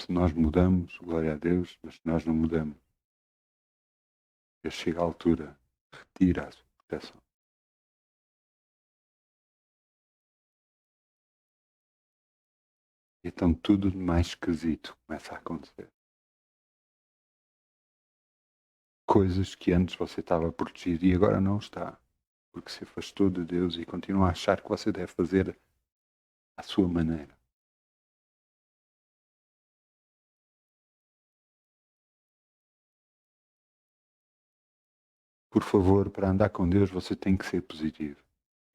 Se nós mudamos, glória a Deus, mas se nós não mudamos, Deus chega à altura, retira a sua proteção. E então tudo de mais esquisito começa a acontecer. Coisas que antes você estava protegido e agora não está. Porque se afastou de Deus e continua a achar que você deve fazer à sua maneira. Por favor, para andar com Deus você tem que ser positivo.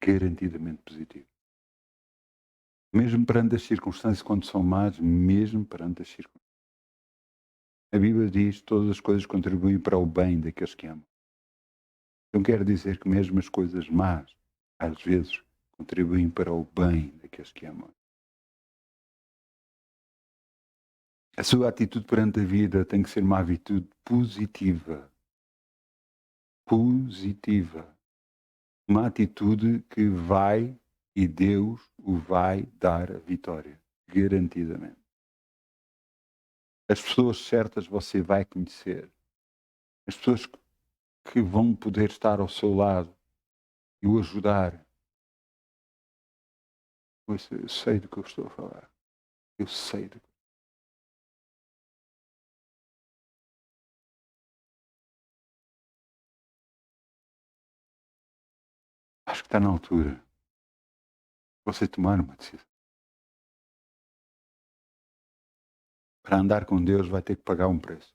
Garantidamente positivo. Mesmo perante as circunstâncias quando são más, mesmo perante as circunstâncias. A Bíblia diz que todas as coisas contribuem para o bem daqueles que amam. Então quer dizer que mesmo as coisas más, às vezes, contribuem para o bem daqueles que amam. A sua atitude perante a vida tem que ser uma atitude positiva. Positiva. Uma atitude que vai e Deus o vai dar a vitória. Garantidamente. As pessoas certas você vai conhecer. As pessoas que vão poder estar ao seu lado e o ajudar. Eu sei do que eu estou a falar. Eu sei do que. Acho que está na altura de você tomar uma decisão. Para andar com Deus vai ter que pagar um preço.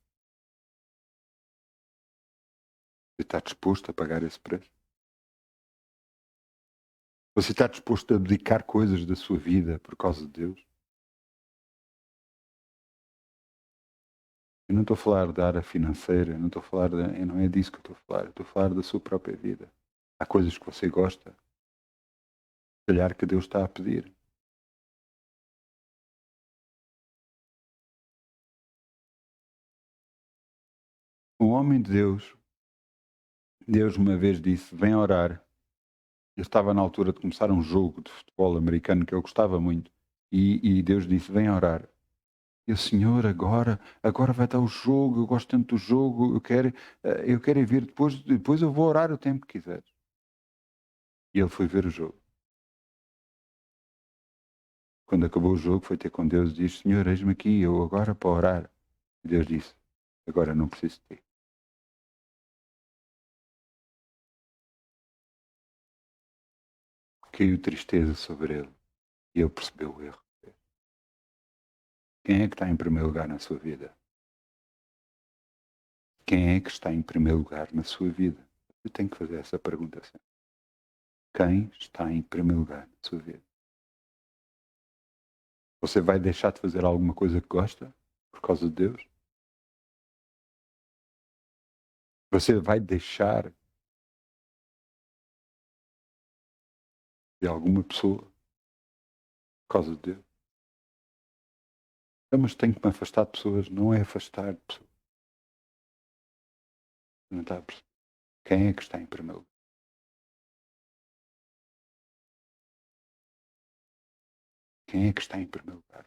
Você está disposto a pagar esse preço? Você está disposto a abdicar coisas da sua vida por causa de Deus? Eu não estou a falar da área financeira, não estou a falar não é disso que eu estou a falar. Eu estou a falar da sua própria vida. Há coisas que você gosta, se calhar que Deus está a pedir. Um homem de Deus, Deus uma vez disse, vem orar. Eu estava na altura de começar um jogo de futebol americano que eu gostava muito. E Deus disse, vem orar. E o Senhor, agora vai dar o jogo, eu gosto tanto do jogo, eu quero ir ver, depois eu vou orar o tempo que quiser. E ele foi ver o jogo. Quando acabou o jogo, foi ter com Deus e disse, Senhor, eis-me aqui, eu agora para orar. E Deus disse, agora não preciso de ti. Caiu tristeza sobre ele e ele percebeu o erro. Quem é que está em primeiro lugar na sua vida? Quem é que está em primeiro lugar na sua vida? Eu tenho que fazer essa pergunta sempre. Quem está em primeiro lugar na sua vida? Você vai deixar de fazer alguma coisa que gosta por causa de Deus? Você vai deixar de alguma pessoa por causa de Deus? Mas tenho que me afastar de pessoas. Não é afastar de pessoas. Não está a perceber. Quem é que está em primeiro lugar? Quem é que está em primeiro lugar?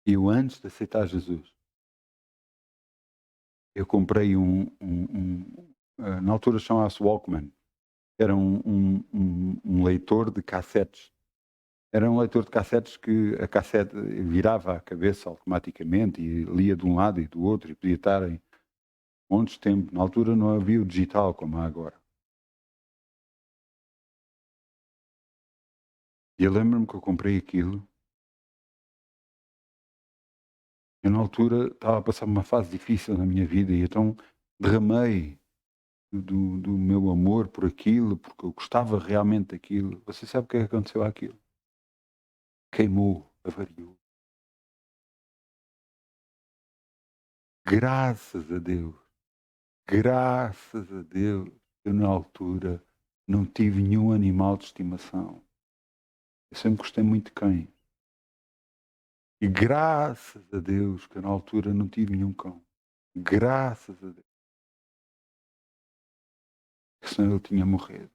Eu, antes de aceitar Jesus, eu comprei na altura chamava-se Walkman. Era um leitor de cassetes. Era um leitor de cassetes que a cassete virava a cabeça automaticamente e lia de um lado e do outro e podia estar em montes de tempo. Na altura não havia o digital como há agora. E eu lembro-me que eu comprei aquilo. Eu na altura estava a passar uma fase difícil na minha vida e então derramei do meu amor por aquilo, porque eu gostava realmente daquilo. Você sabe o que é que aconteceu àquilo? Queimou, avariou. Graças a Deus, graças a Deus, eu na altura não tive nenhum animal de estimação. Eu sempre gostei muito de cães. E graças a Deus que eu na altura não tive nenhum cão. Graças a Deus. Senão ele tinha morrido.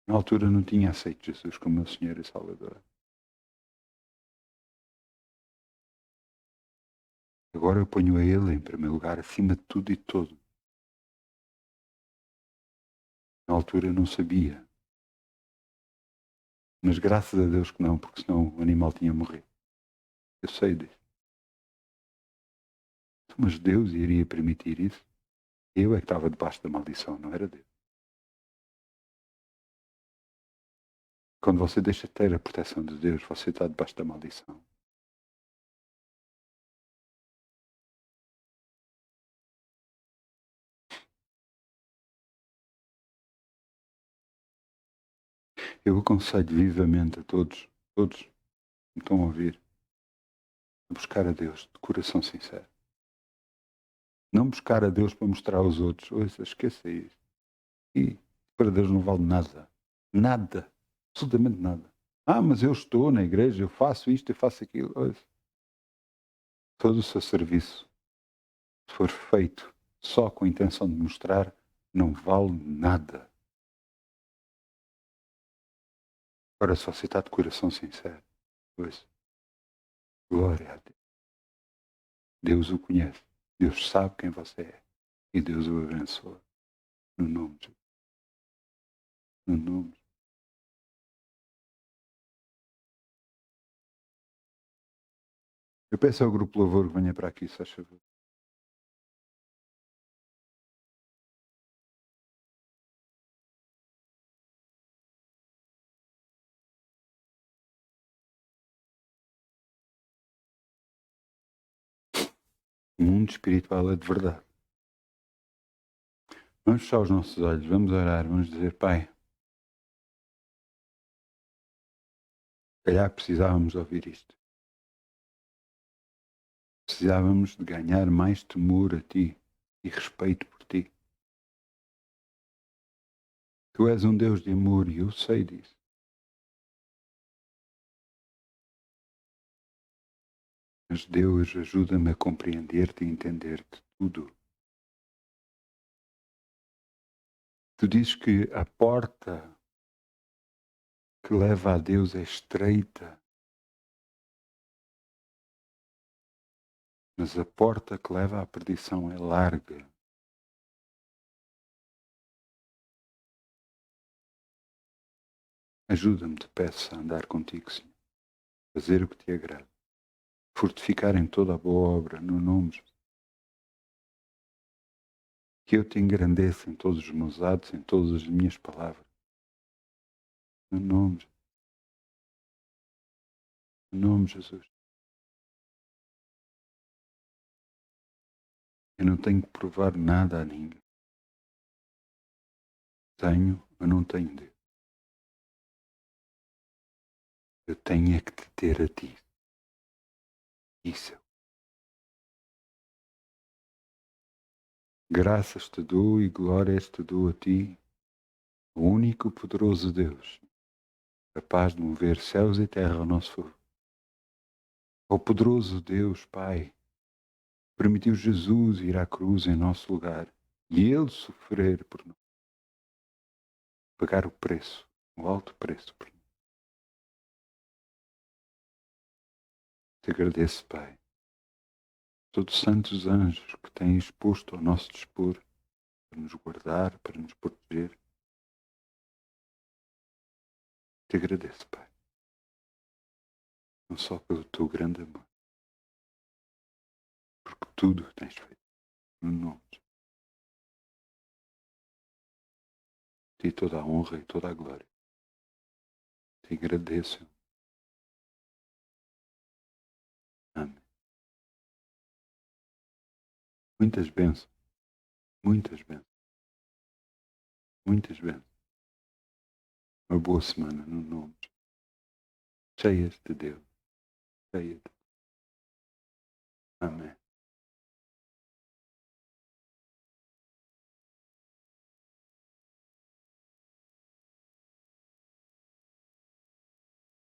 Na altura não tinha aceito Jesus como meu Senhor e Salvador. Agora eu ponho a Ele em primeiro lugar, acima de tudo e de todo. Na altura eu não sabia. Mas graças a Deus que não, porque senão o animal tinha morrido. Eu sei disso. Mas Deus iria permitir isso? Eu é que estava debaixo da maldição, não era Deus. Quando você deixa de ter a proteção de Deus, você está debaixo da maldição. Eu aconselho vivamente a todos que me estão a ouvir, a buscar a Deus de coração sincero. Não buscar a Deus para mostrar aos outros. Ouça, esqueça isso. E para Deus não vale nada. Nada. Absolutamente nada. Mas eu estou na igreja, eu faço isto, eu faço aquilo. Todo o seu serviço, se for feito só com a intenção de mostrar, não vale nada. Agora só se está de coração sincero. Pois, glória a Deus. Deus o conhece. Deus sabe quem você é. E Deus o abençoa. No nome de Jesus. No nome de Jesus. Eu peço ao grupo Louvor que venha para aqui, se faz favor. O mundo espiritual é de verdade. Vamos fechar os nossos olhos, vamos orar, vamos dizer, Pai, se calhar precisávamos ouvir isto. Precisávamos de ganhar mais temor a Ti e respeito por Ti. Tu és um Deus de amor e eu sei disso. Mas Deus, ajuda-me a compreender-te e entender-te tudo. Tu dizes que a porta que leva a Deus é estreita, mas a porta que leva à perdição é larga. Ajuda-me, te peço, a andar contigo, Senhor. Fazer o que te agrada. Fortificar em toda a boa obra, no nome de Jesus. Que eu te engrandeça em todos os meus atos, em todas as minhas palavras. No nome de Jesus. No nome de Jesus. Eu não tenho que provar nada a ninguém. Tenho ou não tenho Deus. Eu tenho é que te ter a ti. Isso. Graças te dou e glórias te dou a ti, o único poderoso Deus, capaz de mover céus e terra ao nosso favor. O poderoso Deus, Pai, permitiu Jesus ir à cruz em nosso lugar e Ele sofrer por nós. Pagar o preço, o alto preço por nós. Te agradeço, Pai, todos os santos anjos que tens posto ao nosso dispor para nos guardar, para nos proteger. Te agradeço, Pai, não só pelo teu grande amor, porque tudo tens feito no nome de Jesus. Te toda a honra e toda a glória. Te agradeço. Amém. Muitas bênçãos, muitas bênçãos, muitas bênçãos. Uma boa semana no nome de Jesus. Cheias de Deus, cheias de